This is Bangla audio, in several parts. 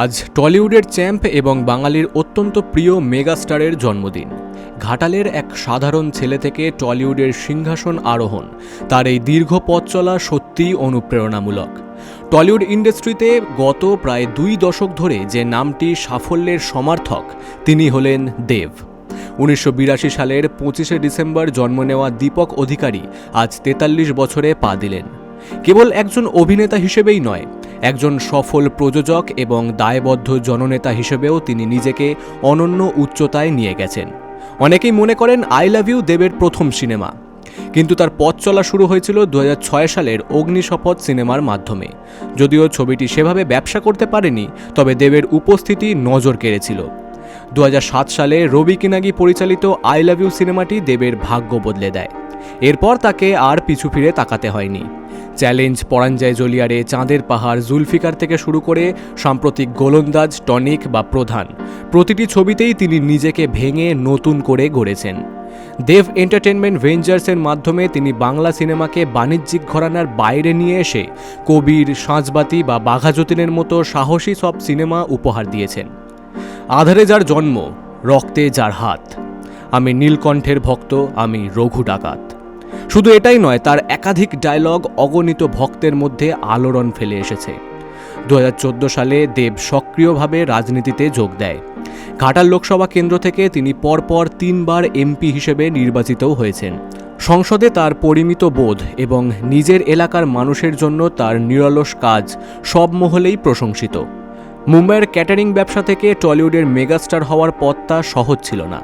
আজ টলিউডের চ্যাম্প এবং বাঙালির অত্যন্ত প্রিয় মেগাস্টারের জন্মদিন। ঘাটালের এক সাধারণ ছেলে থেকে টলিউডের সিংহাসন আরোহণ, তার এই দীর্ঘ পথ চলা সত্যিই অনুপ্রেরণামূলক। টলিউড ইন্ডাস্ট্রিতে গত প্রায় 2 দশক ধরে যে নামটি সাফল্যের সমার্থক, তিনি হলেন দেব। 1982 সালের 25শে ডিসেম্বর জন্ম নেওয়া দীপক অধিকারী আজ 43 বছরে পা দিলেন। কেবল একজন অভিনেতা হিসেবেই নয়, একজন সফল প্রযোজক এবং দায়বদ্ধ জননেতা হিসেবেও তিনি নিজেকে অনন্য উচ্চতায় নিয়ে গেছেন। অনেকেই মনে করেন আই লাভ ইউ দেবের প্রথম সিনেমা, কিন্তু তার পথ চলা শুরু হয়েছিল 2006 সালের অগ্নিশপথ সিনেমার মাধ্যমে। যদিও ছবিটি সেভাবে ব্যবসা করতে পারেনি, তবে দেবের উপস্থিতি নজর কেড়েছিল। 2007 সালে রবি কিনাগি পরিচালিত আই লাভ ইউ সিনেমাটি দেবের ভাগ্য বদলে দেয়। এরপর তাকে আর পিছু ফিরে তাকাতে হয়নি। চ্যালেঞ্জ, পরাঞ্জয় জ্বলিয়ারে, চাঁদের পাহাড়, জুলফিকার থেকে শুরু করে সাম্প্রতিক গোলন্দাজ, টনিক বা প্রধান, প্রতিটি ছবিতেই তিনি নিজেকে ভেঙে নতুন করে গড়েছেন। দেব এন্টারটেনমেন্ট ভেঞ্চার্সের মাধ্যমে তিনি বাংলা সিনেমাকে বাণিজ্যিক ঘরানার বাইরে নিয়ে এসে কবির, সাঁঝবাতি বা বাঘা যতীনের মতো সাহসী সব সিনেমা উপহার দিয়েছেন। আধারে যার জন্ম, রক্তে যার হাত, আমি নীলকণ্ঠের ভক্ত, আমি রঘু ডাকাত। শুধু এটাই নয়, তার একাধিক ডায়লগ অগণিত ভক্তের মধ্যে আলোড়ন ফেলে এসেছে। 2014 সালে দেব সক্রিয়ভাবে রাজনীতিতে যোগ দেয়। ঘাটাল লোকসভা কেন্দ্র থেকে তিনি পরপর 3 বার এমপি হিসেবে নির্বাচিতও হয়েছেন। সংসদে তার পরিমিত বোধ এবং নিজের এলাকার মানুষের জন্য তার নিরলস কাজ সব মহলেই প্রশংসিত। মুম্বাইয়ের ক্যাটারিং ব্যবসা থেকে টলিউডের মেগাস্টার হওয়ার পথটা সহজ ছিল না।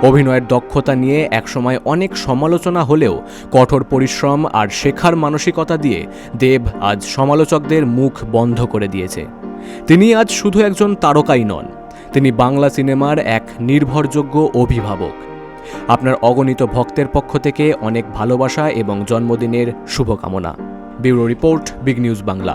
অভিনয়ের দক্ষতা নিয়ে একসময় অনেক সমালোচনা হলেও কঠোর পরিশ্রম আর শেখার মানসিকতা দিয়ে দেব আজ সমালোচকদের মুখ বন্ধ করে দিয়েছে। তিনি আজ শুধু একজন তারকাই নন, তিনি বাংলা সিনেমার এক নির্ভরযোগ্য অভিভাবক। আপনার অগণিত ভক্তের পক্ষ থেকে অনেক ভালোবাসা এবং জন্মদিনের শুভকামনা। Bureau report, big news Bangla.